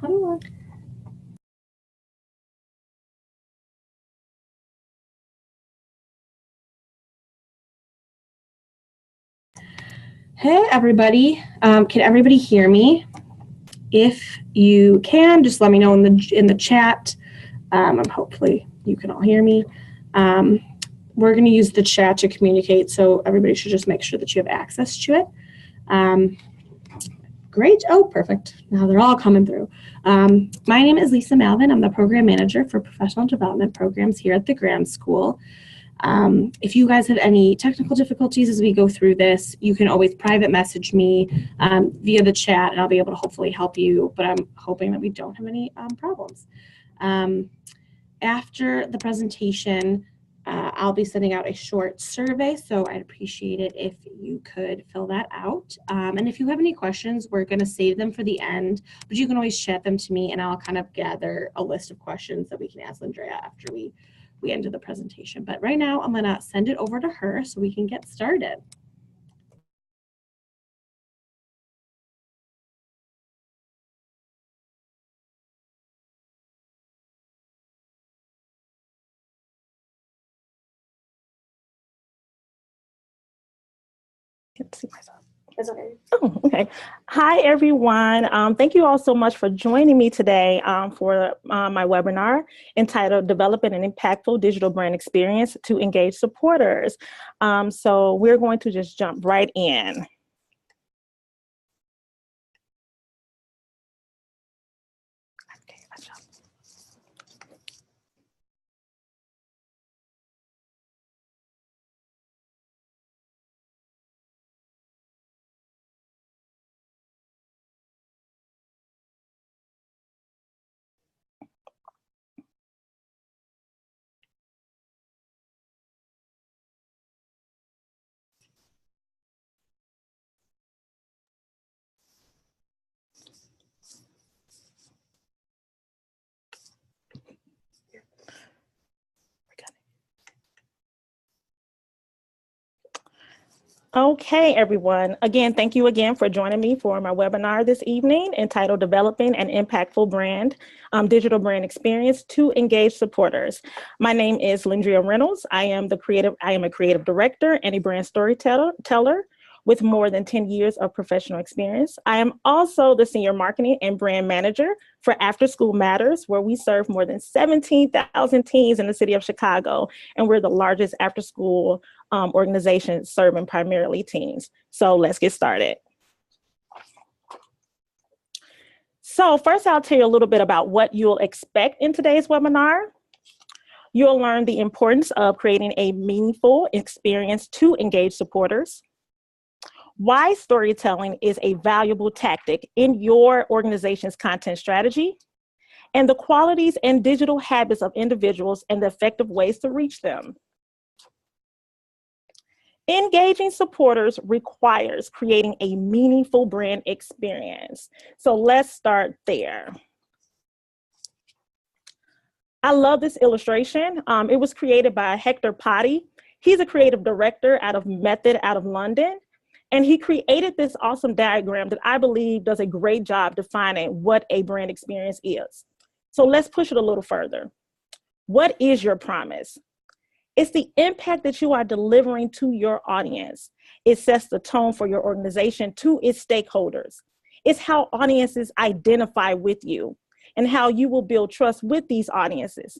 Hey everybody, can everybody hear me? If you can, just let me know in the chat. Hopefully you can all hear me. We're going to use the chat to communicate, so everybody should just make sure that you have access to it. Great. Oh, perfect. Now they're all coming through. My name is Lisa Malvin. I'm the program manager for professional development programs here at the Graham School. If you guys have any technical difficulties as we go through this, you can always private message me via the chat, and I'll be able to hopefully help you, but I'm hoping that we don't have any problems. After the presentation, I'll be sending out a short survey, so I'd appreciate it if you could fill that out. And if you have any questions, we're going to save them for the end, but you can always chat them to me, and I'll kind of gather a list of questions that we can ask Andrea after we end the presentation. But right now, I'm going to send it over to her so we can get started. Can't see myself. It's okay. Oh, okay. Hi, everyone. Thank you all so much for joining me today for my webinar entitled Developing an Impactful Digital Brand Experience to Engage Supporters. So we're going to just jump right in. Okay, everyone. Again, thank you again for joining me for my webinar this evening entitled Developing an Impactful Digital Brand Experience to Engage Supporters. My name is Lynn Reynolds. I am a creative director and a brand storyteller with more than 10 years of professional experience. I am also the senior marketing and brand manager for After School Matters, where we serve more than 17,000 teens in the city of Chicago, and we're the largest after school organization serving primarily teens. So let's get started. So first, I'll tell you a little bit about what you'll expect in today's webinar. You'll learn the importance of creating a meaningful experience to engage supporters, why storytelling is a valuable tactic in your organization's content strategy, and the qualities and digital habits of individuals and the effective ways to reach them. Engaging supporters requires creating a meaningful brand experience. So let's start there. I love this illustration. It was created by Hector Potty. He's a creative director out of Method out of London. And he created this awesome diagram that I believe does a great job defining what a brand experience is. So let's push it a little further. What is your promise? It's the impact that you are delivering to your audience. It sets the tone for your organization to its stakeholders. It's how audiences identify with you and how you will build trust with these audiences.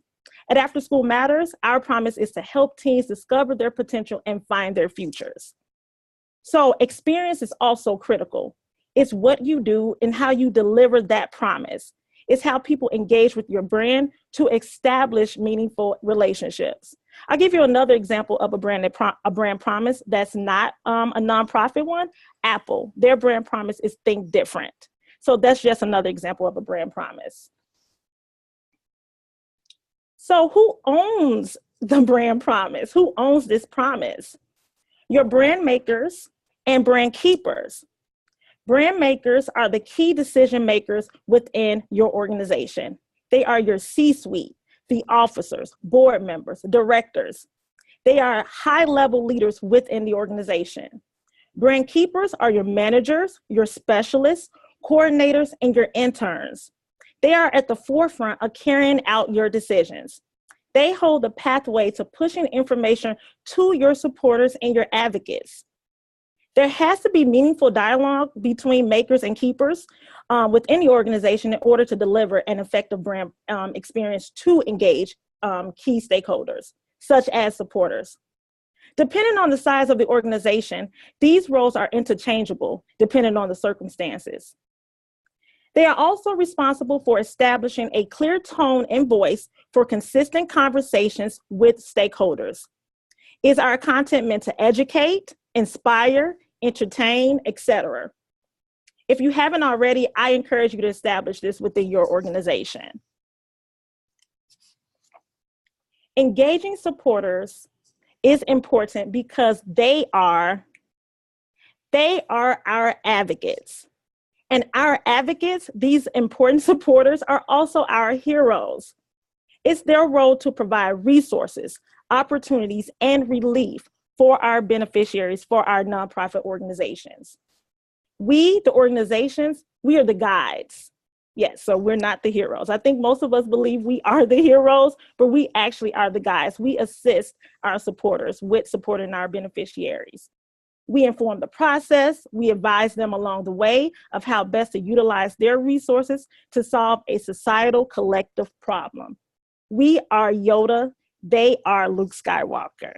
At After School Matters, our promise is to help teens discover their potential and find their futures. So experience is also critical. It's what you do and how you deliver that promise. It's how people engage with your brand to establish meaningful relationships. I'll give you another example of a brand promise that's not a nonprofit one. Apple, their brand promise is think different. So that's just another example of a brand promise. So who owns the brand promise? Who owns this promise? Your brand makers and brand keepers. Brand makers are the key decision makers within your organization. They are your C-suite, the officers, board members, directors. They are high-level leaders within the organization. Brand keepers are your managers, your specialists, coordinators, and your interns. They are at the forefront of carrying out your decisions. They hold the pathway to pushing information to your supporters and your advocates. There has to be meaningful dialogue between makers and keepers within the organization in order to deliver an effective brand experience to engage key stakeholders, such as supporters. Depending on the size of the organization, these roles are interchangeable depending on the circumstances. They are also responsible for establishing a clear tone and voice for consistent conversations with stakeholders. Is our content meant to educate, inspire, entertain, etc.? If you haven't already, I encourage you to establish this within your organization. Engaging supporters is important because they are our advocates. And our advocates, these important supporters, are also our heroes. It's their role to provide resources, opportunities, and relief for our beneficiaries, for our nonprofit organizations. We, the organizations, we are the guides. Yes, so we're not the heroes. I think most of us believe we are the heroes, but we actually are the guides. We assist our supporters with supporting our beneficiaries. We inform the process. We advise them along the way of how best to utilize their resources to solve a societal collective problem. We are Yoda. They are Luke Skywalker.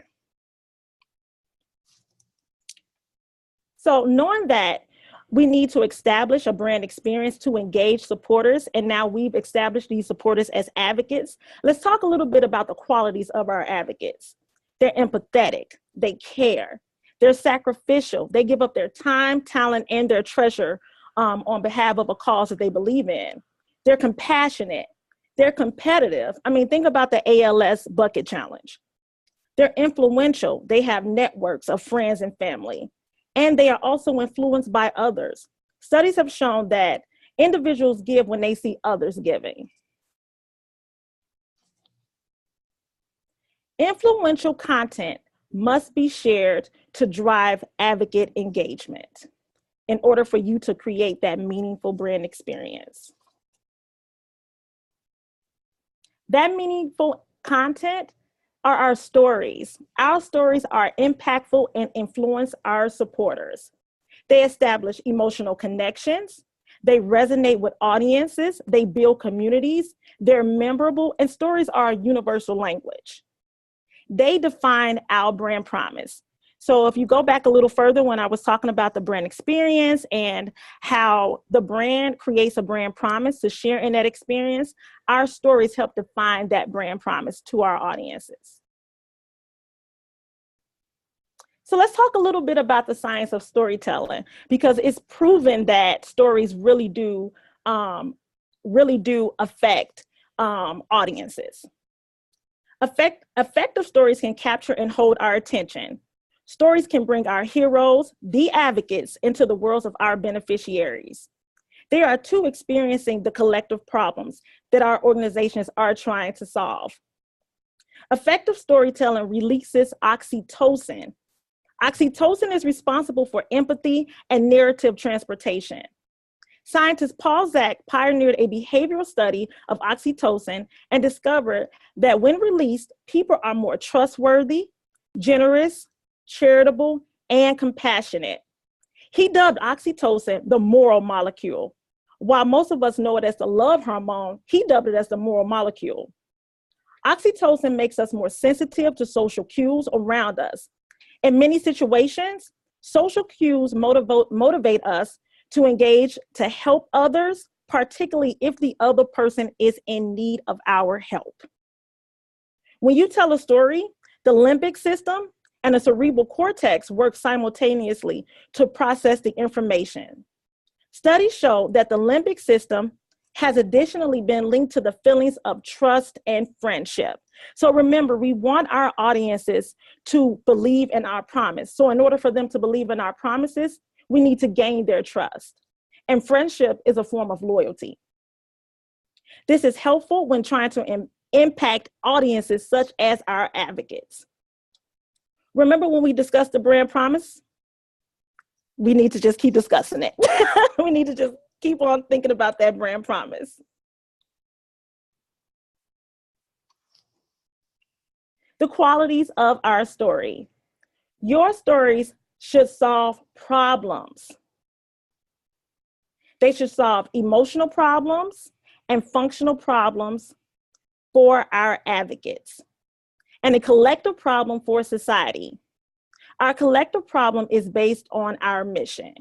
So knowing that we need to establish a brand experience to engage supporters, and now we've established these supporters as advocates, let's talk a little bit about the qualities of our advocates. They're empathetic. They care. They're sacrificial. They give up their time, talent, and their treasure on behalf of a cause that they believe in. They're compassionate. They're competitive. I mean, think about the ALS bucket challenge. They're influential. They have networks of friends and family. And they are also influenced by others. Studies have shown that individuals give when they see others giving. Influential content must be shared to drive advocate engagement in order for you to create that meaningful brand experience. That meaningful content are our stories. Our stories are impactful and influence our supporters. They establish emotional connections. They resonate with audiences. They build communities. They're memorable, and stories are a universal language. They define our brand promise. So if you go back a little further when I was talking about the brand experience and how the brand creates a brand promise to share in that experience, our stories help define that brand promise to our audiences. So let's talk a little bit about the science of storytelling, because it's proven that stories really do affect audiences. Effective stories can capture and hold our attention. Stories can bring our heroes, the advocates, into the worlds of our beneficiaries. They are too experiencing the collective problems that our organizations are trying to solve. Effective storytelling releases oxytocin. Oxytocin is responsible for empathy and narrative transportation. Scientist Paul Zak pioneered a behavioral study of oxytocin and discovered that when released, people are more trustworthy, generous, charitable, and compassionate. He dubbed oxytocin the moral molecule. While most of us know it as the love hormone, he dubbed it as the moral molecule. Oxytocin makes us more sensitive to social cues around us. In many situations, social cues motivate us to engage, to help others, particularly if the other person is in need of our help. When you tell a story, the limbic system and the cerebral cortex work simultaneously to process the information. Studies show that the limbic system has additionally been linked to the feelings of trust and friendship. So remember, we want our audiences to believe in our promise. So in order for them to believe in our promises, we need to gain their trust. And friendship is a form of loyalty. This is helpful when trying to impact audiences such as our advocates. Remember when we discussed the brand promise? We need to just keep discussing it. We need to just keep on thinking about that brand promise. The qualities of our story. Your stories should solve problems. They should solve emotional problems and functional problems for our advocates, and a collective problem for society. Our collective problem is based on our mission.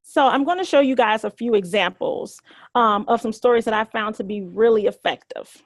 So I'm going to show you guys a few examples of some stories that I found to be really effective.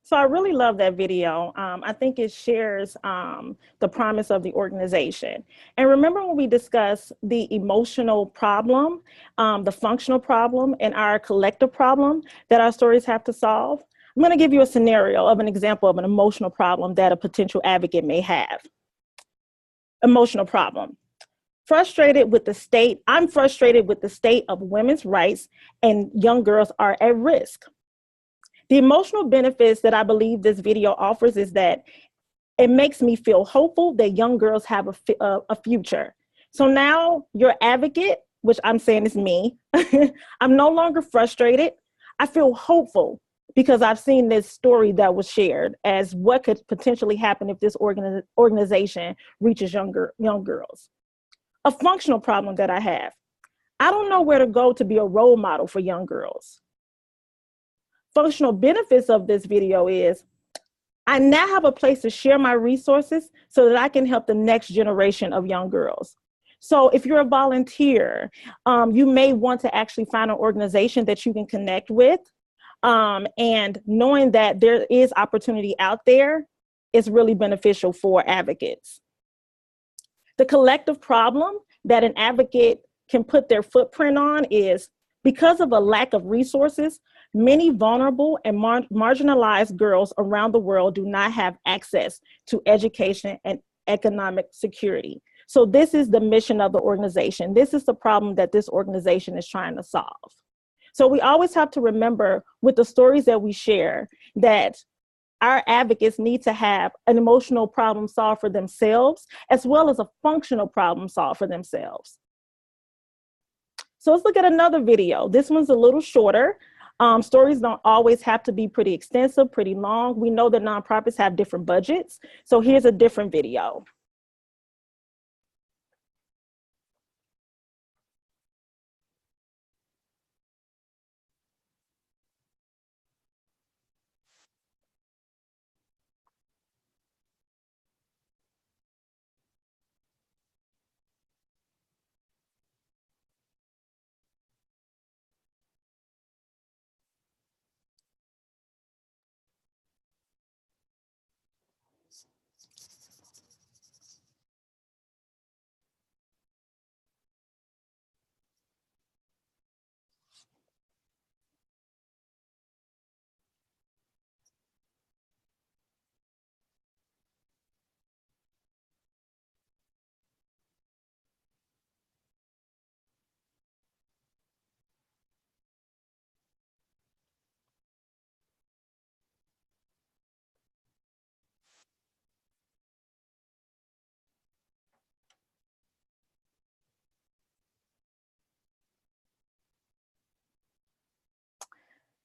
So I really love that video. I think it shares the promise of the organization. And remember when we discussed the emotional problem, the functional problem, and our collective problem that our stories have to solve? I'm going to give you a scenario of an example of an emotional problem that a potential advocate may have. Emotional problem. Frustrated with the state, I'm frustrated with the state of women's rights, and young girls are at risk. The emotional benefits that I believe this video offers is that it makes me feel hopeful that young girls have a future. So now your advocate, which I'm saying is me, I'm no longer frustrated. I feel hopeful because I've seen this story that was shared as what could potentially happen if this organization reaches young girls. A functional problem that I have. I don't know where to go to be a role model for young girls. Functional benefits of this video is I now have a place to share my resources so that I can help the next generation of young girls. So if you're a volunteer, you may want to actually find an organization that you can connect with. And knowing that there is opportunity out there is really beneficial for advocates. The collective problem that an advocate can put their footprint on is because of a lack of resources, many vulnerable and marginalized girls around the world do not have access to education and economic security. So this is the mission of the organization. This is the problem that this organization is trying to solve. So we always have to remember with the stories that we share that our advocates need to have an emotional problem solved for themselves, as well as a functional problem solved for themselves. So let's look at another video. This one's a little shorter. Stories don't always have to be pretty extensive, pretty long. We know that nonprofits have different budgets. So here's a different video.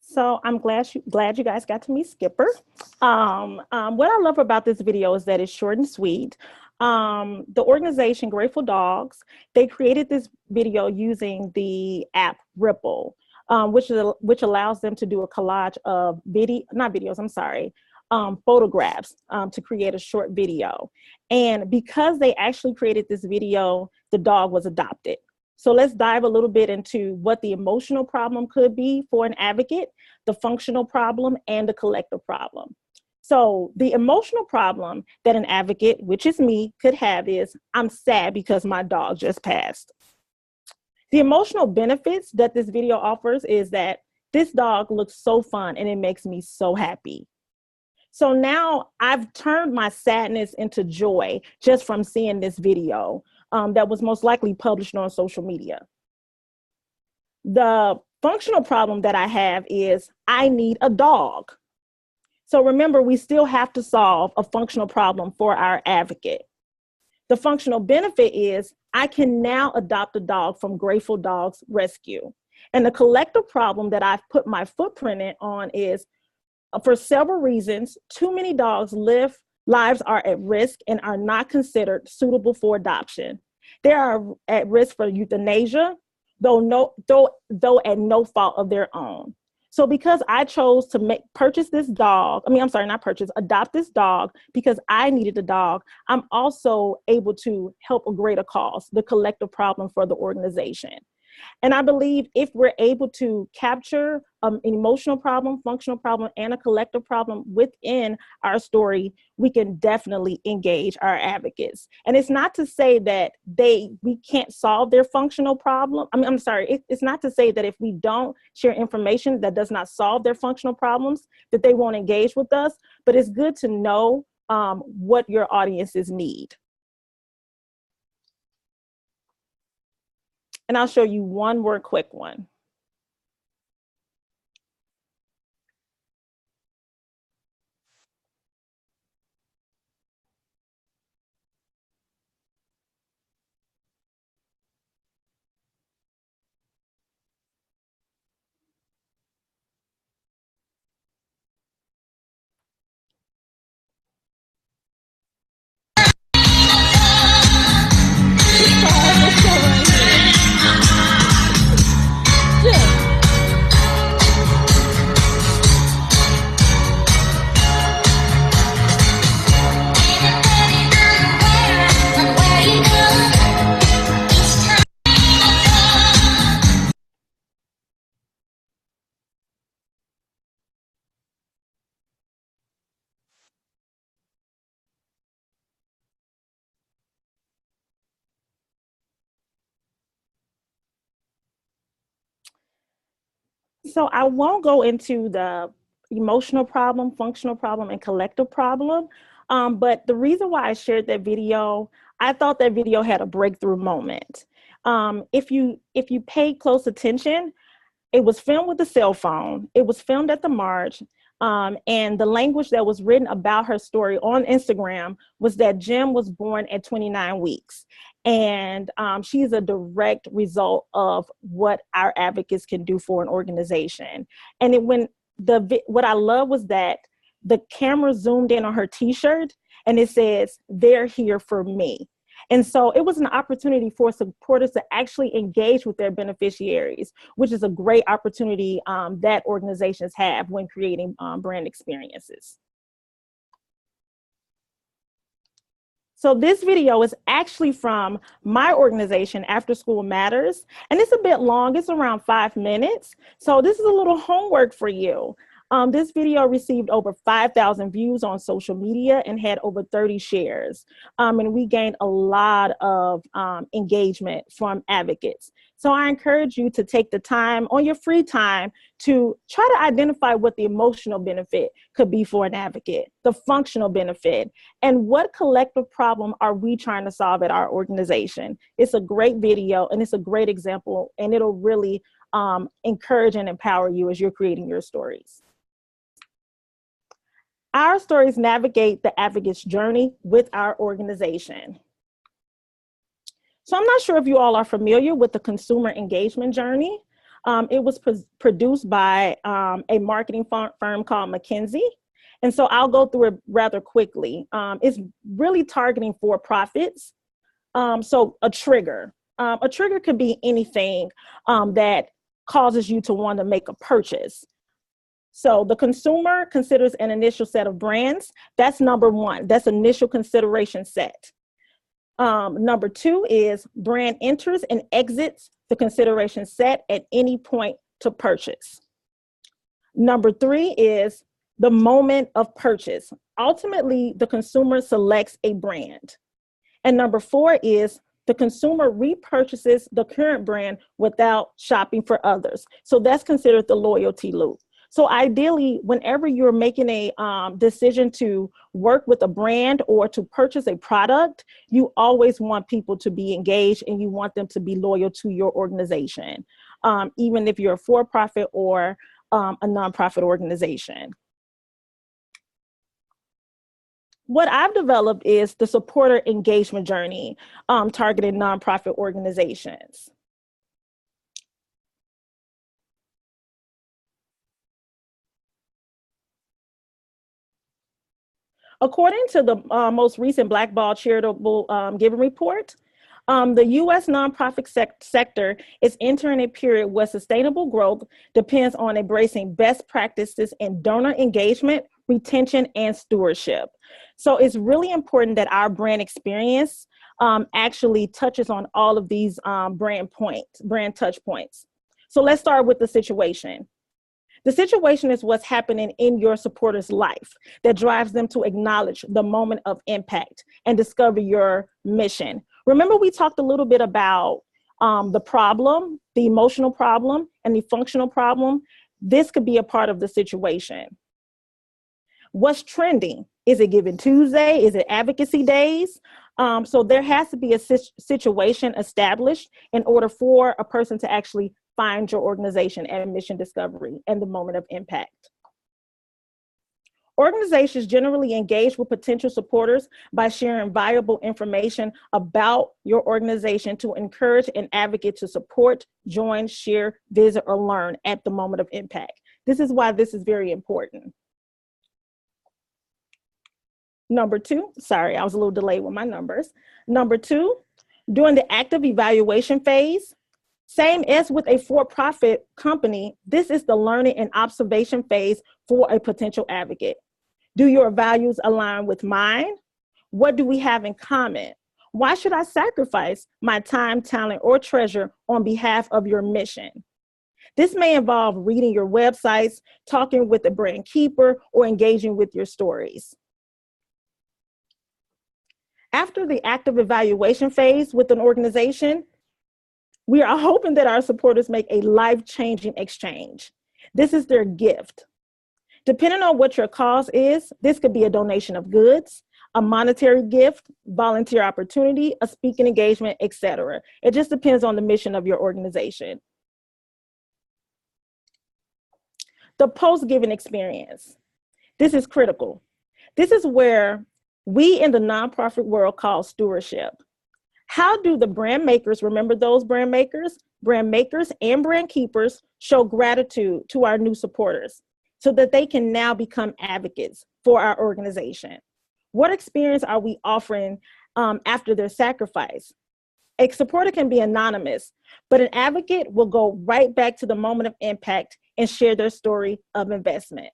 So I'm glad you guys got to meet Skipper. What I love about this video is that it's short and sweet. The organization Grateful Dogs, they created this video using the app Ripple, which allows them to do a collage of photographs to create a short video. And because they actually created this video, the dog was adopted. So let's dive a little bit into what the emotional problem could be for an advocate, the functional problem, and the collective problem. So the emotional problem that an advocate, which is me, could have is, I'm sad because my dog just passed. The emotional benefits that this video offers is that this dog looks so fun and it makes me so happy. So now I've turned my sadness into joy just from seeing this video that was most likely published on social media. The functional problem that I have is I need a dog. So remember, we still have to solve a functional problem for our advocate. The functional benefit is I can now adopt a dog from Grateful Dogs Rescue. And the collective problem that I've put my footprint on is, for several reasons, too many dogs' lives are at risk and are not considered suitable for adoption. They are at risk for euthanasia, though at no fault of their own. So because I chose to adopt this dog because I needed a dog, I'm also able to help a greater cause, the collective problem for the organization. And I believe if we're able to capture an emotional problem, functional problem, and a collective problem within our story, we can definitely engage our advocates. And it's not to say that we can't solve their functional problem. It's not to say that if we don't share information that does not solve their functional problems, that they won't engage with us, but it's good to know what your audiences need. And I'll show you one more quick one. So I won't go into the emotional problem, functional problem, and collective problem. But the reason why I shared that video, I thought that video had a breakthrough moment. If you paid close attention, it was filmed with a cell phone. It was filmed at the march. And the language that was written about her story on Instagram was that Jim was born at 29 weeks. And she's a direct result of what our advocates can do for an organization. And what I love was that the camera zoomed in on her t-shirt and it says, "They're here for me." And so it was an opportunity for supporters to actually engage with their beneficiaries, which is a great opportunity that organizations have when creating brand experiences. So this video is actually from my organization, After School Matters, and it's a bit long. It's around 5 minutes. So this is a little homework for you. This video received over 5,000 views on social media and had over 30 shares. And we gained a lot of engagement from advocates. So I encourage you to take the time on your free time to try to identify what the emotional benefit could be for an advocate, the functional benefit, and what collective problem are we trying to solve at our organization. It's a great video and it's a great example, and it'll really encourage and empower you as you're creating your stories. Our stories navigate the advocate's journey with our organization. So I'm not sure if you all are familiar with the consumer engagement journey. It was produced by a marketing firm called McKinsey. And so I'll go through it rather quickly. It's really targeting for-profits. So a trigger could be anything that causes you to want to make a purchase. So the consumer considers an initial set of brands. That's number one. That's initial consideration set. Number two is brand enters and exits the consideration set at any point to purchase. Number three is the moment of purchase. Ultimately, the consumer selects a brand. And number four is the consumer repurchases the current brand without shopping for others. So that's considered the loyalty loop. So ideally, whenever you're making a decision to work with a brand or to purchase a product, you always want people to be engaged and you want them to be loyal to your organization, even if you're a for-profit or a nonprofit organization. What I've developed is the supporter engagement journey targeting nonprofit organizations. According to the most recent Blackball Charitable Giving Report, the U.S. nonprofit sector is entering a period where sustainable growth depends on embracing best practices in donor engagement, retention, and stewardship. So it's really important that our brand experience actually touches on all of these brand touch points. So let's start with the situation. The situation is what's happening in your supporter's life that drives them to acknowledge the moment of impact and discover your mission. Remember, we talked a little bit about the problem, the emotional problem, and the functional problem. This could be a part of the situation. What's trending? Is it Giving Tuesday? Is it advocacy days? So there has to be a situation established in order for a person to actually find your organization at mission discovery and the moment of impact. Organizations generally engage with potential supporters by sharing valuable information about your organization to encourage an advocate to support, join, share, visit, or learn at the moment of impact. This is why this is very important. Number two, sorry, I was a little delayed with my numbers. Number two, during the active evaluation phase, same as with a for-profit company, this is the learning and observation phase for a potential advocate. Do your values align with mine? What do we have in common? Why should I sacrifice my time, talent, or treasure on behalf of your mission? This may involve reading your websites, talking with the brand keeper, or engaging with your stories. After the active evaluation phase with an organization, we are hoping that our supporters make a life-changing exchange. This is their gift. Depending on what your cause is, this could be a donation of goods, a monetary gift, volunteer opportunity, a speaking engagement, etc. It just depends on the mission of your organization. The post-giving experience. This is critical. This is where we in the nonprofit world call stewardship. How do the brand makers, remember those brand makers and brand keepers, show gratitude to our new supporters so that they can now become advocates for our organization? What experience are we offering after their sacrifice? A supporter can be anonymous, but an advocate will go right back to the moment of impact and share their story of investment.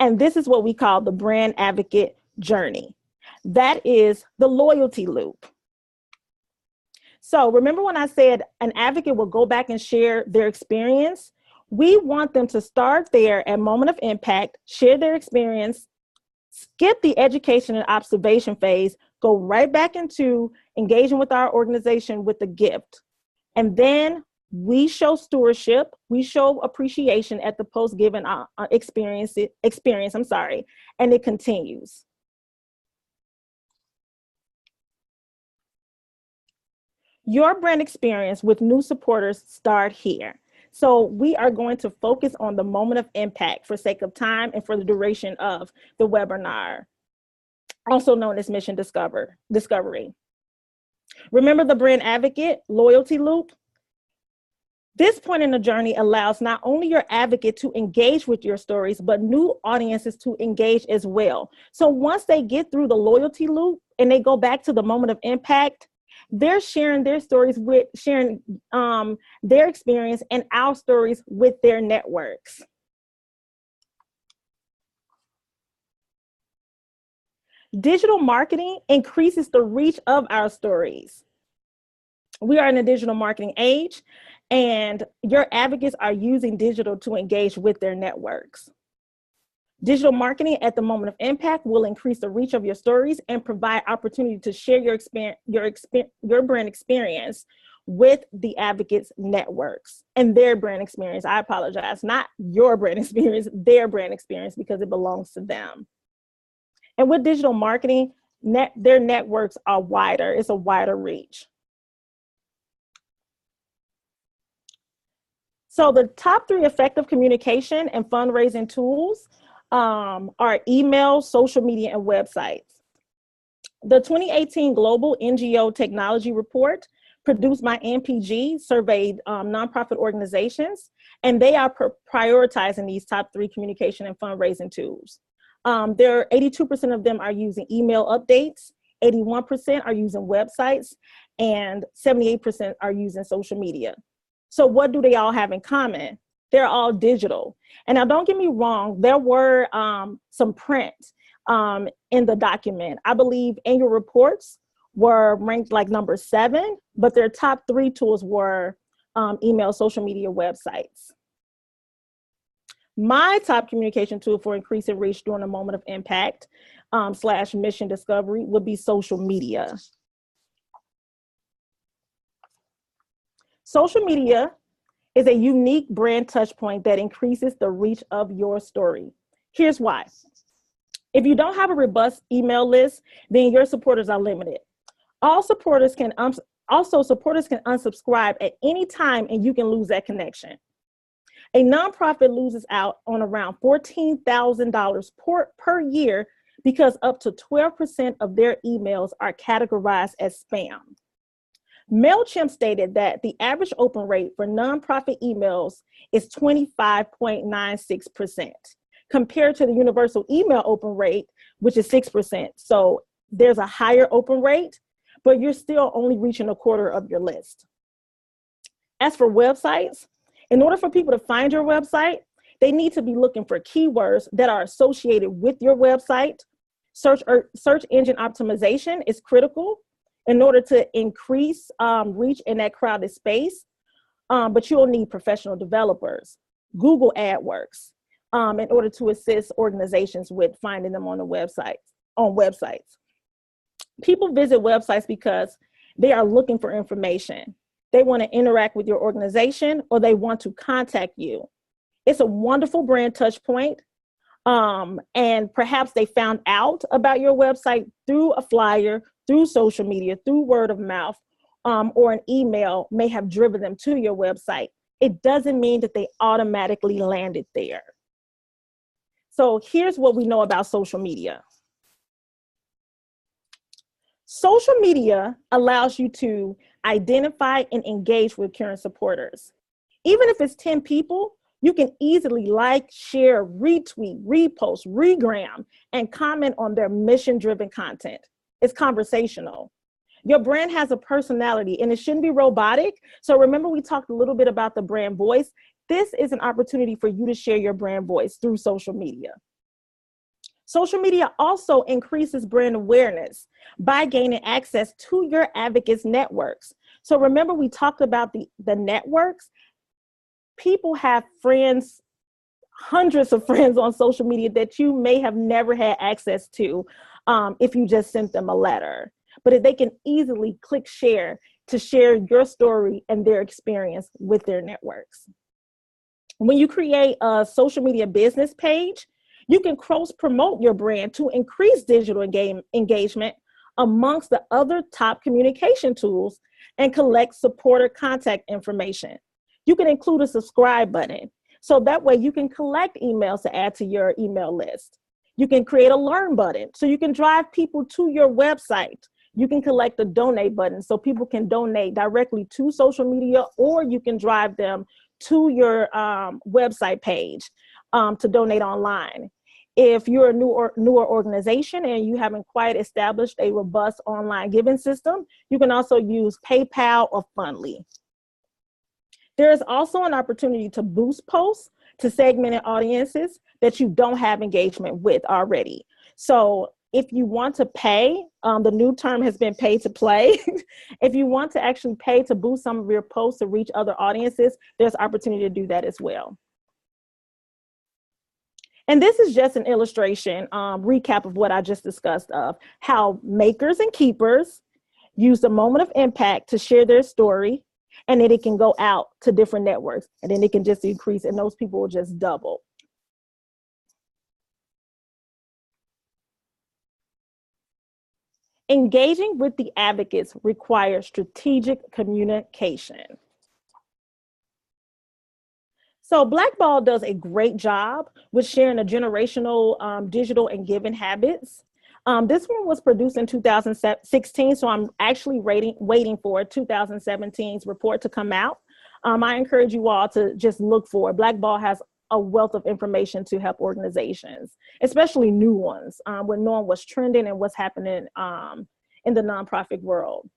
And this is what we call the brand advocate journey. That is the loyalty loop. So remember when I said an advocate will go back and share their experience? We want them to start there at moment of impact, share their experience, skip the education and observation phase, go right back into engaging with our organization with the gift. And then we show stewardship, we show appreciation at the post-given experience, and it continues. Your brand experience with new supporters start here. So we are going to focus on the moment of impact for sake of time and for the duration of the webinar, also known as mission discovery. Remember the brand advocate loyalty loop? This point in the journey allows not only your advocate to engage with your stories, but new audiences to engage as well. So once they get through the loyalty loop and they go back to the moment of impact, they're sharing their stories with, their experience and our stories with their networks. Digital marketing increases the reach of our stories. We are in a digital marketing age, and your advocates are using digital to engage with their networks. Digital marketing at the moment of impact will increase the reach of your stories and provide opportunity to share your brand experience with the advocates' networks and their brand experience. I apologize, not your brand experience, their brand experience, because it belongs to them. And with digital marketing, their networks are wider. It's a wider reach. So the top 3 effective communication and fundraising tools are email, social media, and websites. The 2018 Global NGO Technology Report produced by NPG surveyed nonprofit organizations, and they are prioritizing these top 3 communication and fundraising tools. 82% of them are using email updates, 81% are using websites, and 78% are using social media. So what do they all have in common? They're all digital. And now don't get me wrong, there were some print in the document. I believe annual reports were ranked like number 7, but their top 3 tools were email, social media, websites. My top communication tool for increasing reach during a moment of impact / mission discovery would be social media. Social media is a unique brand touch point that increases the reach of your story. Here's why. If you don't have a robust email list, then your supporters are limited. Supporters can unsubscribe at any time and you can lose that connection. A nonprofit loses out on around $14,000 per year because up to 12% of their emails are categorized as spam. MailChimp stated that the average open rate for nonprofit emails is 25.96% compared to the universal email open rate, which is 6%. So there's a higher open rate, but you're still only reaching a quarter of your list. As for websites, in order for people to find your website, they need to be looking for keywords that are associated with your website. Search engine optimization is critical in order to increase reach in that crowded space, but you'll need professional developers. Google AdWords in order to assist organizations with finding them on websites. People visit websites because they are looking for information. they want to interact with your organization, or they want to contact you. It's a wonderful brand touch point. And perhaps they found out about your website through a flyer, through social media, through word of mouth, or an email may have driven them to your website. It doesn't mean that they automatically landed there. So here's what we know about social media. Social media allows you to identify and engage with current supporters. Even if it's 10 people, you can easily like, share, retweet, repost, regram, and comment on their mission-driven content. It's conversational. Your brand has a personality and it shouldn't be robotic. So remember, we talked a little bit about the brand voice. This is an opportunity for you to share your brand voice through social media. Social media also increases brand awareness by gaining access to your advocates' networks. So remember, we talked about the networks. People have friends, hundreds of friends on social media that you may have never had access to if you just sent them a letter. But if they can easily click share to share your story and their experience with their networks. When you create a social media business page, you can cross-promote your brand to increase digital engagement amongst the other top communication tools and collect supporter contact information. You can include a subscribe button, so that way you can collect emails to add to your email list. You can create a learn button, so you can drive people to your website. You can collect a donate button, so people can donate directly to social media, or you can drive them to your website page to donate online. If you're a newer organization and you haven't quite established a robust online giving system, you can also use PayPal or Fundly. There is also an opportunity to boost posts to segmented audiences that you don't have engagement with already. So if you want to pay, the new term has been pay to play. If you want to actually pay to boost some of your posts to reach other audiences, there's opportunity to do that as well. And this is just an illustration, recap of what I just discussed of how makers and keepers use the moment of impact to share their story, and then it can go out to different networks, and then it can just increase, and those people will just double. Engaging with the advocates requires strategic communication. So Blackball does a great job with sharing the generational digital and giving habits. This one was produced in 2016, so I'm actually waiting for 2017's report to come out. I encourage you all to just look for it. Blackball has a wealth of information to help organizations, especially new ones, with knowing what's trending and what's happening in the nonprofit world.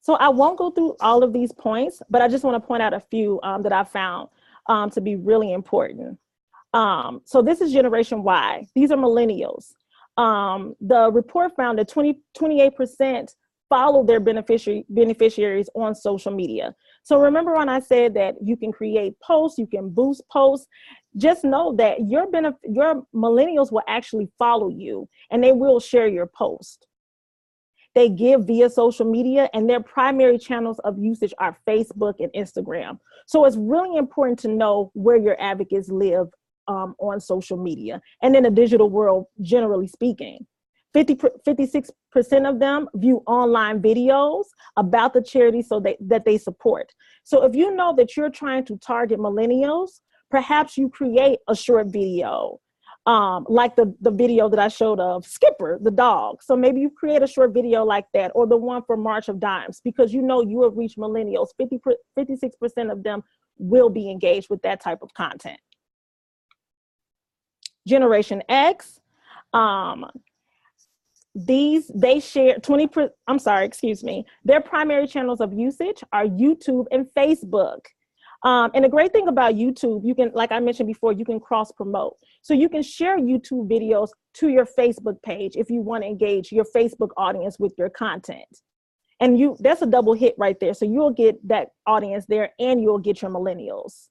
So I won't go through all of these points, but I just want to point out a few that I found to be really important. So this is Generation Y. These are millennials. The report found that 28% follow their beneficiaries on social media. So remember when I said that you can create posts, you can boost posts, just know that your millennials will actually follow you and they will share your post. They give via social media, and their primary channels of usage are Facebook and Instagram. So it's really important to know where your advocates live on social media and in the digital world, generally speaking. 56% of them view online videos about the charity that they support. So if you know that you're trying to target millennials, perhaps you create a short video, like the video that I showed of Skipper, the dog. So maybe you create a short video like that, or the one for March of Dimes, because you know you will reach millennials. 56% of them will be engaged with that type of content. Generation X, they share their primary channels of usage are YouTube and Facebook. And the great thing about YouTube, you can, like I mentioned before, you can cross promote. So you can share YouTube videos to your Facebook page if you want to engage your Facebook audience with your content. And that's a double hit right there. So you'll get that audience there and you'll get your millennials.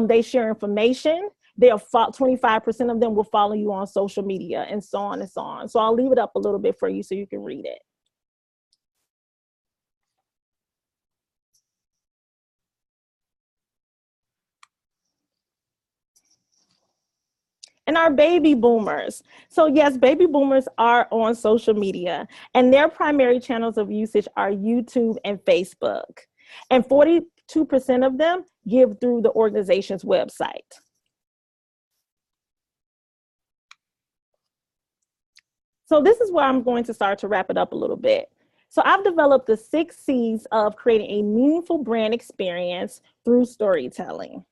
They share information. 25% of them will follow you on social media, and so on and so on. So I'll leave it up a little bit for you so you can read it. And our baby boomers. So yes, baby boomers are on social media, and their primary channels of usage are YouTube and Facebook. And 42% of them give through the organization's website. So this is where I'm going to start to wrap it up a little bit. So I've developed the 6 C's of creating a meaningful brand experience through storytelling.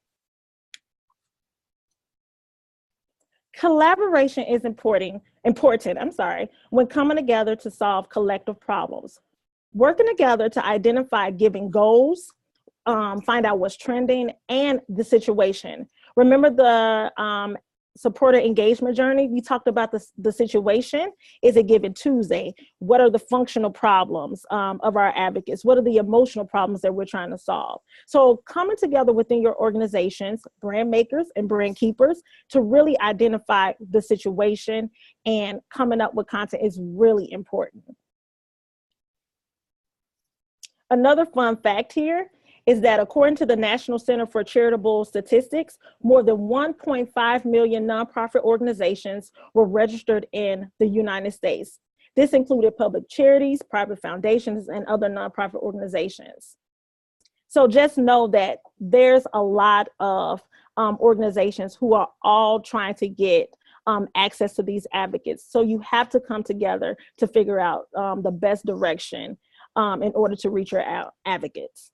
Collaboration is important, when coming together to solve collective problems. Working together to identify given goals, find out what's trending, and the situation. Remember the supporter engagement journey? We talked about the situation. Is a given Tuesday? What are the functional problems of our advocates? What are the emotional problems that we're trying to solve? So coming together within your organizations, brand makers and brand keepers, to really identify the situation and coming up with content is really important. Another fun fact here is that according to the National Center for Charitable Statistics, more than 1.5 million nonprofit organizations were registered in the United States. This included public charities, private foundations, and other nonprofit organizations. So just know that there's a lot of organizations who are all trying to get access to these advocates. So you have to come together to figure out the best direction in order to reach your advocates.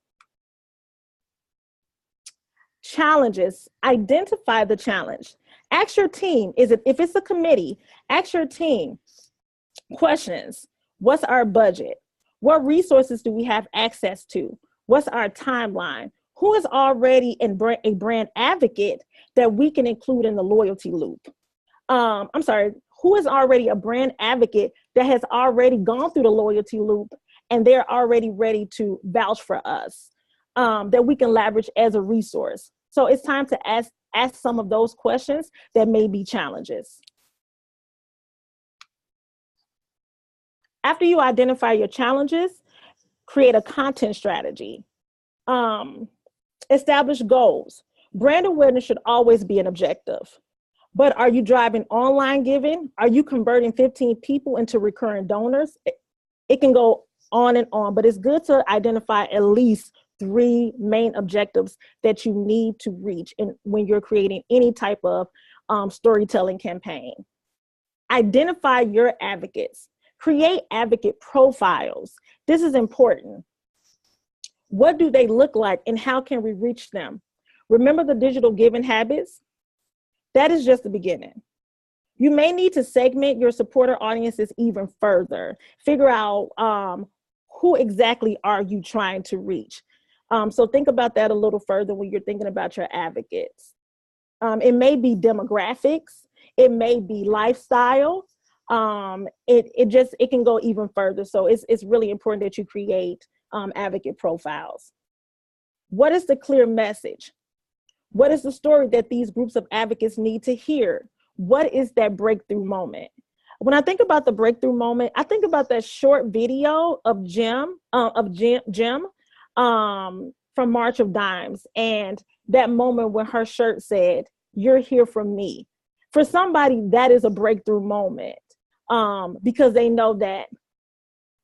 Challenges, identify the challenge. Ask your team, if it's a committee, ask your team questions. What's our budget? What resources do we have access to? What's our timeline? Who is already a brand advocate that we can include in the loyalty loop? Who is already a brand advocate that has already gone through the loyalty loop and they're already ready to vouch for us, that we can leverage as a resource? So it's time to ask some of those questions that may be challenges. After you identify your challenges, create a content strategy. Establish goals. Brand awareness should always be an objective. But are you driving online giving? Are you converting 15 people into recurring donors? It can go on and on, but it's good to identify at least 3 main objectives that you need to reach when you're creating any type of storytelling campaign. Identify your advocates. Create advocate profiles. This is important. What do they look like and how can we reach them? Remember the digital giving habits? That is just the beginning. You may need to segment your supporter audiences even further. Figure out who exactly are you trying to reach. So think about that a little further when you're thinking about your advocates. It may be demographics. It may be lifestyle. It can go even further. So it's really important that you create advocate profiles. What is the clear message? What is the story that these groups of advocates need to hear? What is that breakthrough moment? When I think about the breakthrough moment, I think about that short video of Jim from March of Dimes, and that moment when her shirt said, "You're here for me." For somebody, that is a breakthrough moment because they know that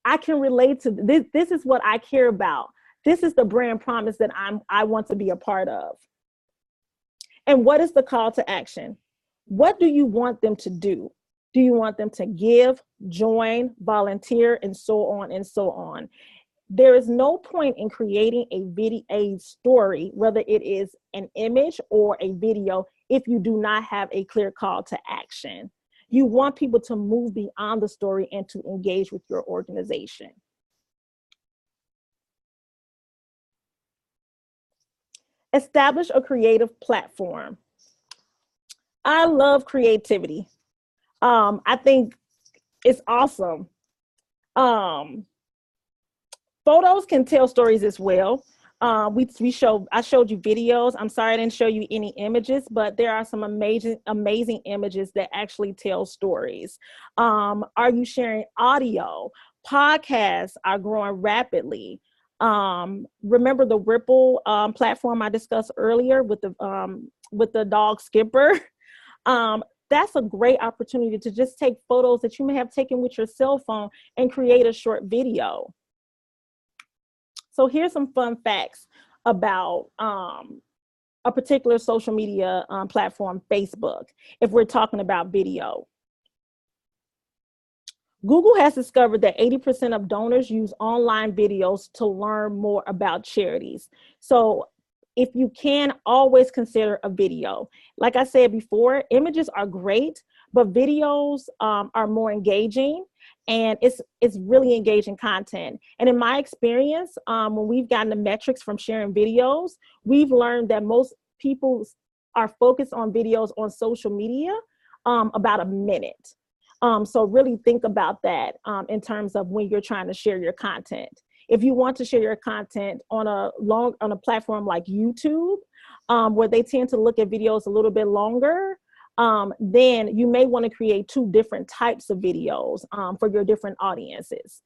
I can relate to this. This is what I care about. This is the brand promise that I want to be a part of. And what is the call to action? What do you want them to do? Do you want them to give, join, volunteer, and so on and so on? There is no point in creating a story, whether it is an image or a video, if you do not have a clear call to action. You want people to move beyond the story and to engage with your organization. Establish a creative platform. I love creativity. I think it's awesome. Photos can tell stories as well. I showed you videos. I'm sorry I didn't show you any images, but there are some amazing images that actually tell stories. Are you sharing audio? Podcasts are growing rapidly. Remember the Ripple platform I discussed earlier with the dog Skipper? that's a great opportunity to just take photos that you may have taken with your cell phone and create a short video. So here's some fun facts about a particular social media platform, Facebook, if we're talking about video. Google has discovered that 80% of donors use online videos to learn more about charities. So if you can, always consider a video. Like I said before, images are great, but videos are more engaging, and it's really engaging content. And in my experience, when we've gotten the metrics from sharing videos, we've learned that most people are focused on videos on social media about a minute. So really think about that in terms of when you're trying to share your content. If you want to share your content on a platform like YouTube, where they tend to look at videos a little bit longer, then you may want to create 2 different types of videos for your different audiences.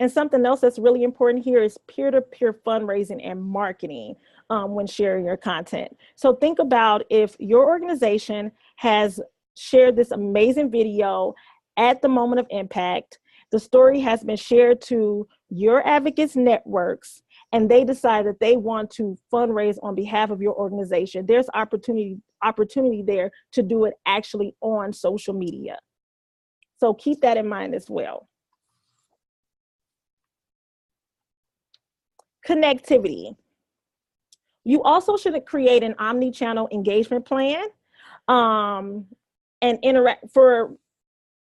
And something else that's really important here is peer-to-peer fundraising and marketing when sharing your content. So think about if your organization has shared this amazing video at the moment of impact, the story has been shared to your advocates networks, and they decide that they want to fundraise on behalf of your organization. There's opportunity there to do it actually on social media. So keep that in mind as well. Connectivity. You also should create an omni-channel engagement plan and interact for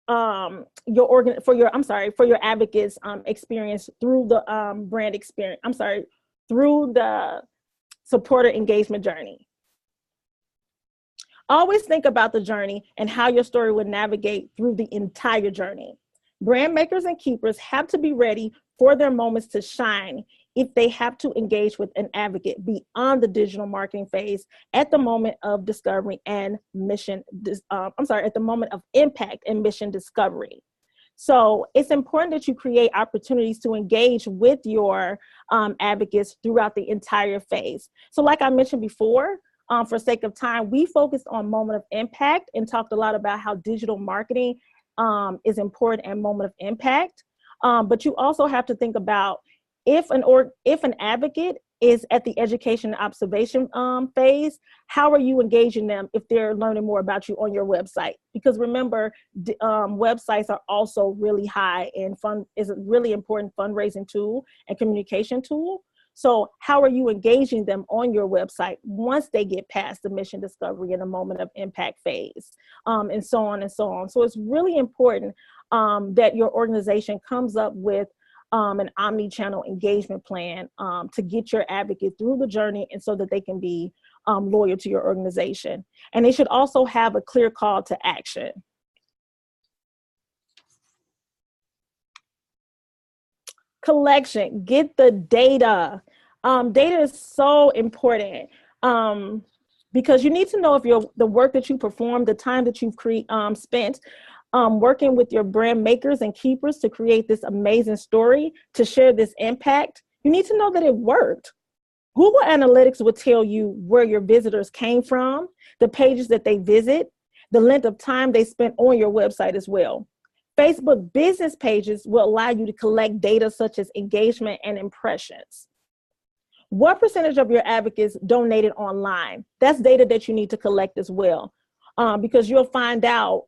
your advocates experience through the brand experience. Through the supporter engagement journey. Always think about the journey and how your story would navigate through the entire journey. Brand makers and keepers have to be ready for their moments to shine if they have to engage with an advocate beyond the digital marketing phase at the moment of discovery and mission, at the moment of impact and mission discovery. So it's important that you create opportunities to engage with your advocates throughout the entire phase. So like I mentioned before, for sake of time, we focused on moment of impact and talked a lot about how digital marketing is important and moment of impact. But you also have to think about if an advocate is at the education and observation phase, how are you engaging them if they're learning more about you on your website? Because remember, websites are also really high and is a really important fundraising tool and communication tool. So how are you engaging them on your website once they get past the mission discovery and the moment of impact phase, and so on and so on. So it's really important that your organization comes up with an omni-channel engagement plan to get your advocate through the journey and so that they can be loyal to your organization. And they should also have a clear call to action. Collection, get the data. Data is so important because you need to know if the work that you perform, the time that you've spent working with your brand makers and keepers to create this amazing story, to share this impact, you need to know that it worked. Google Analytics will tell you where your visitors came from, the pages that they visit, the length of time they spent on your website as well. Facebook business pages will allow you to collect data such as engagement and impressions. What percentage of your advocates donated online? That's data that you need to collect as well, because you'll find out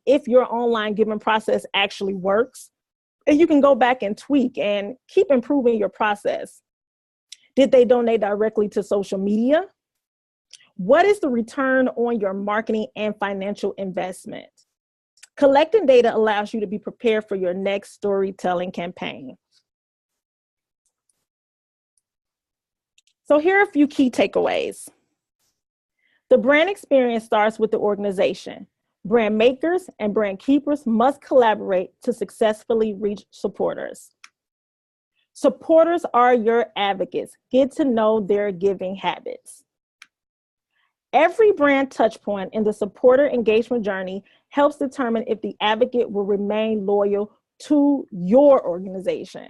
if your online giving process actually works, and you can go back and tweak and keep improving your process. Did they donate directly to social media? What is the return on your marketing and financial investment? Collecting data allows you to be prepared for your next storytelling campaign. So here are a few key takeaways. The brand experience starts with the organization. Brand makers and brand keepers must collaborate to successfully reach supporters. Supporters are your advocates. Get to know their giving habits. Every brand touchpoint in the supporter engagement journey helps determine if the advocate will remain loyal to your organization.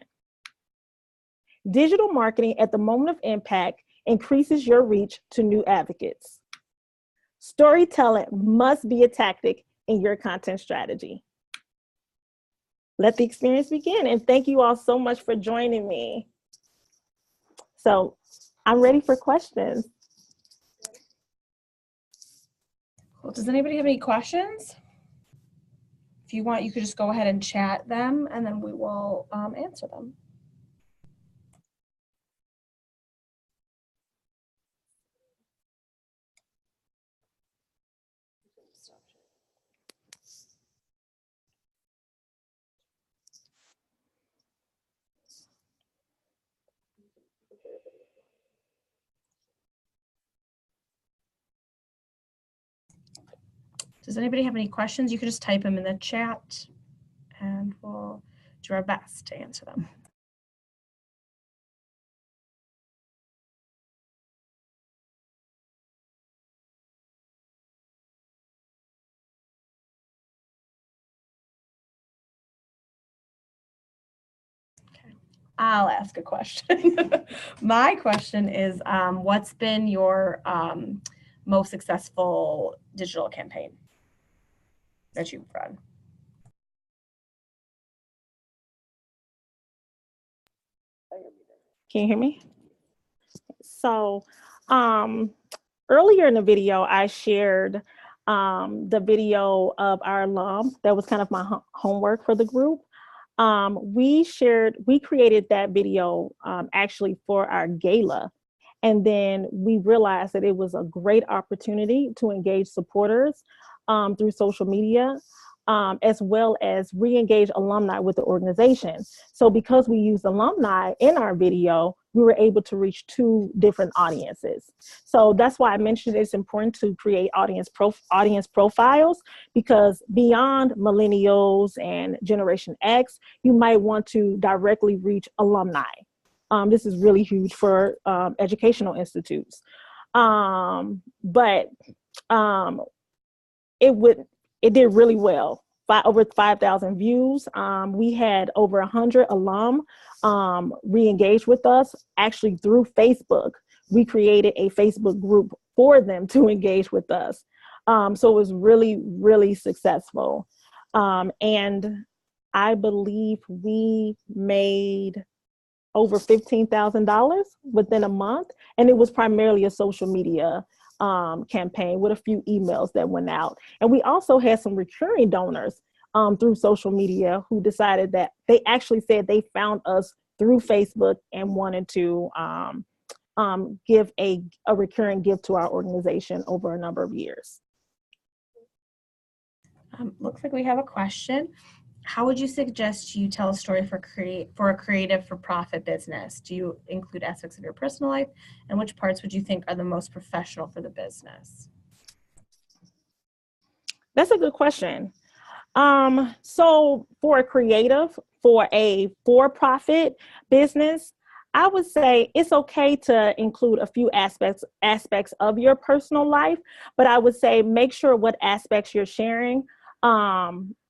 Digital marketing at the moment of impact increases your reach to new advocates. Storytelling must be a tactic in your content strategy. Let the experience begin. And thank you all so much for joining me. So I'm ready for questions. Well, does anybody have any questions? If you want, you could just go ahead and chat them, and then we will answer them. Does anybody have any questions? You could just type them in the chat, and we'll do our best to answer them. Okay, I'll ask a question. My question is, what's been your most successful digital campaign that you've run? Can you hear me? So earlier in the video, I shared the video of our alum. That was kind of my homework for the group. We created that video actually for our gala. And then we realized that it was a great opportunity to engage supporters through social media, as well as re-engage alumni with the organization. So because we used alumni in our video, we were able to reach 2 different audiences. So that's why I mentioned it's important to create audience profiles, because beyond millennials and Generation X, you might want to directly reach alumni. This is really huge for educational institutes. But it did really well. Over 5,000 views. We had over 100 alum re-engage with us, actually through Facebook. We created a Facebook group for them to engage with us. So it was really, really successful. And I believe we made over $15,000 within a month. And it was primarily a social media campaign with a few emails that went out. And we also had some recurring donors through social media who decided that they actually said they found us through Facebook and wanted to give a recurring gift to our organization over a number of years. Looks like we have a question. How would you suggest you tell a story for a creative for-profit business? Do you include aspects of your personal life? And which parts would you think are the most professional for the business? That's a good question. So for a creative, for a for-profit business, I would say it's okay to include a few aspects of your personal life, but I would say make sure what aspects you're sharing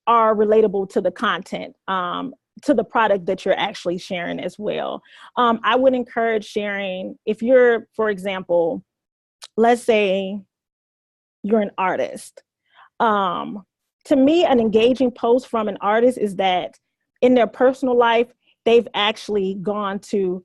are relatable to the content, to the product that you're actually sharing as well. I would encourage sharing, if you're, for example, let's say you're an artist. To me, an engaging post from an artist is that in their personal life, they've actually gone to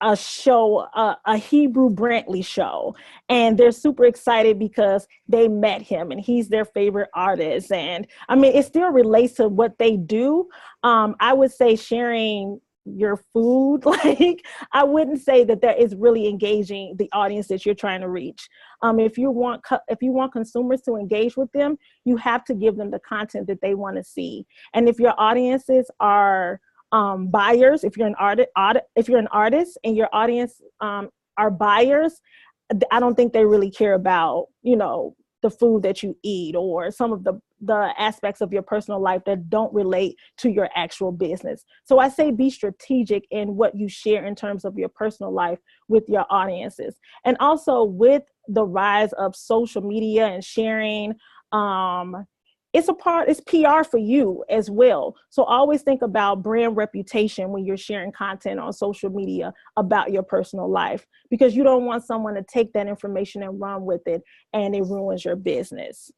a show, a Hebrew Brantley show, and they're super excited because they met him and he's their favorite artist. And I mean, it still relates to what they do. I would say sharing your food, like, I wouldn't say that is really engaging the audience that you're trying to reach. If you want consumers to engage with them, you have to give them the content that they want to see. And if your audiences are buyers, if you're an artist and your audience are buyers, I don't think they really care about, the food that you eat or some of the aspects of your personal life that don't relate to your actual business. So I say be strategic in what you share in terms of your personal life with your audiences. And also with the rise of social media and sharing, it's PR for you as well. So always think about brand reputation when you're sharing content on social media about your personal life, because you don't want someone to take that information and run with it and it ruins your business.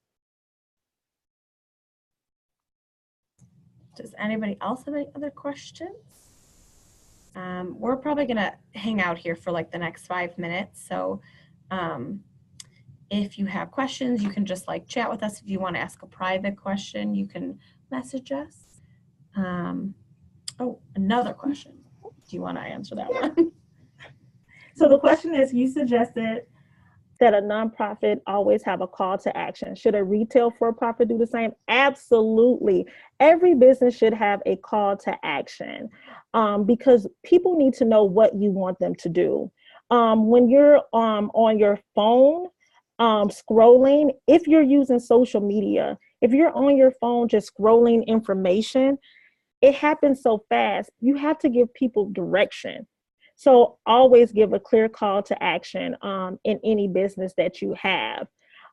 Does anybody else have any other questions? We're probably gonna hang out here for like the next 5 minutes. So if you have questions, you can just like chat with us. If you want to ask a private question, you can message us. Oh, another question. Do you want to answer that one? So the question is, you suggested that a nonprofit always have a call to action. Should a retail for-profit do the same? Absolutely. Every business should have a call to action because people need to know what you want them to do. When you're on your phone scrolling, if you're using social media, if you're on your phone just scrolling information, it happens so fast. You have to give people direction. So always give a clear call to action in any business that you have.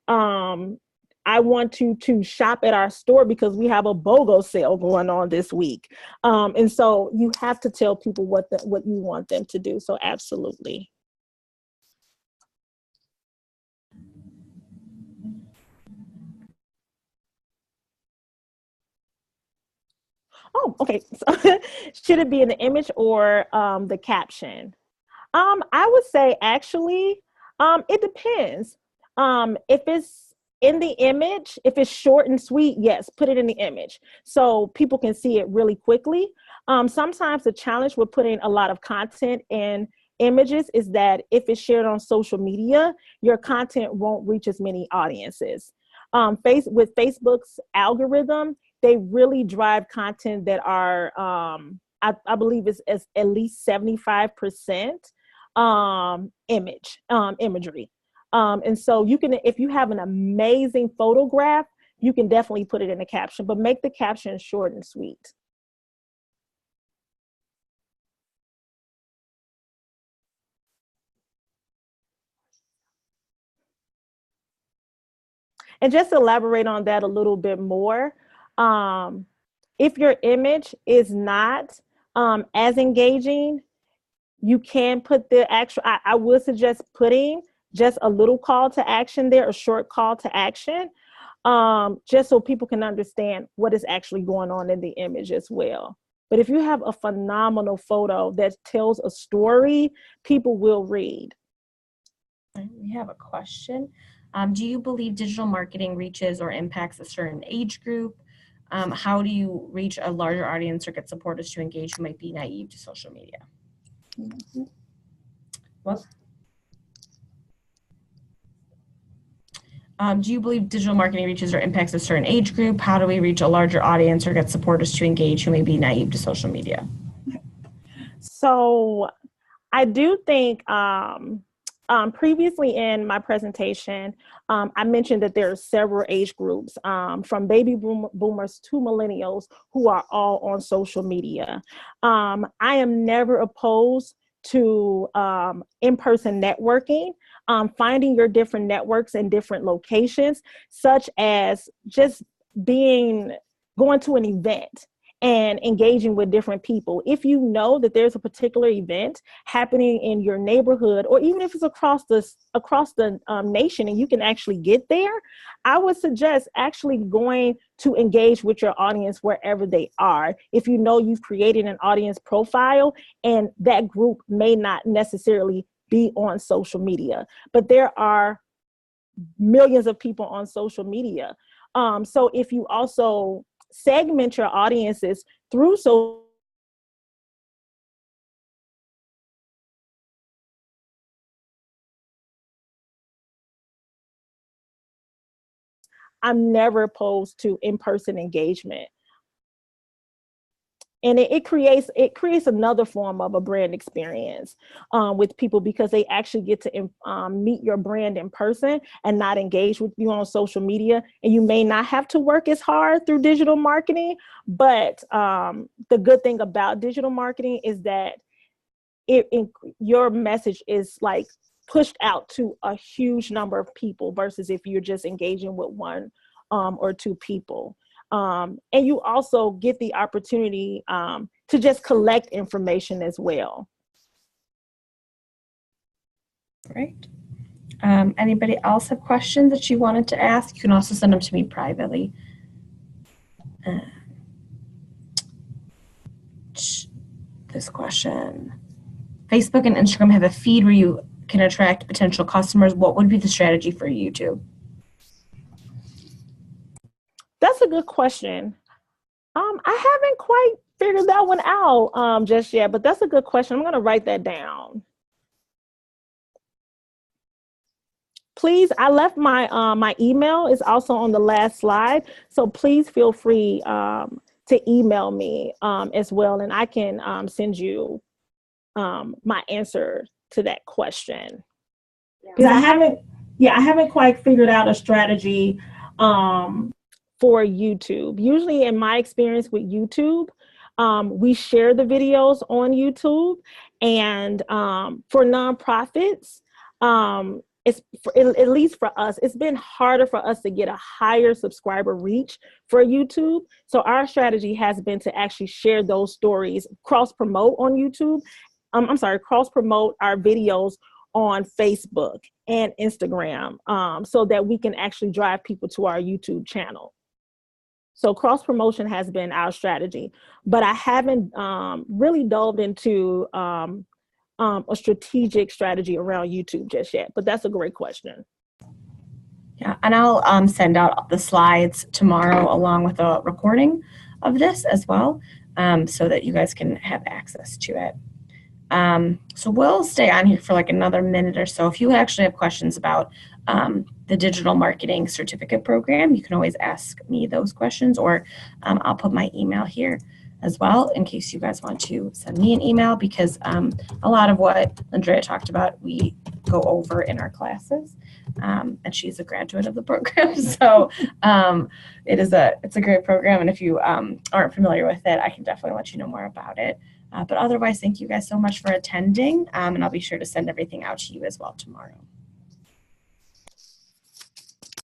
I want you to shop at our store because we have a BOGO sale going on this week. And so you have to tell people what you want them to do. So absolutely. Oh, okay. So, should it be in the image or the caption? I would say actually, it depends. If it's in the image, if it's short and sweet, yes, put it in the image so people can see it really quickly. Sometimes the challenge with putting a lot of content in images is that if it's shared on social media, your content won't reach as many audiences. With Facebook's algorithm, they really drive content that are, I believe it's at least 75% imagery. And so you can, if you have an amazing photograph, you can definitely put it in the caption, but make the caption short and sweet. And just to elaborate on that a little bit more, if your image is not as engaging, you can put the actual, I would suggest putting just a little call to action there, a short call to action, just so people can understand what is actually going on in the image as well. But if you have a phenomenal photo that tells a story, people will read. We have a question. Do you believe digital marketing reaches or impacts a certain age group? How do you reach a larger audience or get supporters to engage who might be naive to social media? Mm-hmm. What? Do you believe digital marketing reaches or impacts a certain age group? How do we reach a larger audience or get supporters to engage who may be naive to social media? So I do think previously in my presentation, I mentioned that there are several age groups from baby boomers to millennials who are all on social media. I am never opposed to in-person networking, finding your different networks in different locations, such as just going to an event and engaging with different people. If you know that there's a particular event happening in your neighborhood, or even if it's across the nation and you can actually get there, I would suggest actually going to engage with your audience wherever they are. If you know you've created an audience profile and that group may not necessarily be on social media, but there are millions of people on social media. So if you also segment your audiences through social, I'm never opposed to in-person engagement. And it creates another form of a brand experience with people, because they actually get to meet your brand in person and not engage with you on social media. And you may not have to work as hard through digital marketing, but the good thing about digital marketing is that your message is like pushed out to a huge number of people versus if you're just engaging with one or two people. And you also get the opportunity to just collect information as well. Great. Anybody else have questions that you wanted to ask? You can also send them to me privately. This question. Facebook and Instagram have a feed where you can attract potential customers. What would be the strategy for YouTube? That's a good question. I haven't quite figured that one out just yet, but that's a good question. I'm going to write that down. Please, I left my my email is also on the last slide, so please feel free to email me as well, and I can send you my answer to that question. Because I haven't quite figured out a strategy for YouTube. Usually, in my experience with YouTube, we share the videos on YouTube, and for nonprofits, at least for us, it's been harder for us to get a higher subscriber reach for YouTube. So our strategy has been to actually share those stories, cross-promote on YouTube. Cross-promote our videos on Facebook and Instagram so that we can actually drive people to our YouTube channel. So cross-promotion has been our strategy, but I haven't really delved into a strategic strategy around YouTube just yet, but that's a great question. Yeah, and I'll send out the slides tomorrow along with a recording of this as well, so that you guys can have access to it. So we'll stay on here for like another minute or so. If you actually have questions about the digital marketing certificate program, you can always ask me those questions, or I'll put my email here as well in case you guys want to send me an email, because a lot of what Andrea talked about we go over in our classes, and she's a graduate of the program, so it's a great program, and if you aren't familiar with it, I can definitely let you know more about it. But otherwise, thank you guys so much for attending, and I'll be sure to send everything out to you as well tomorrow.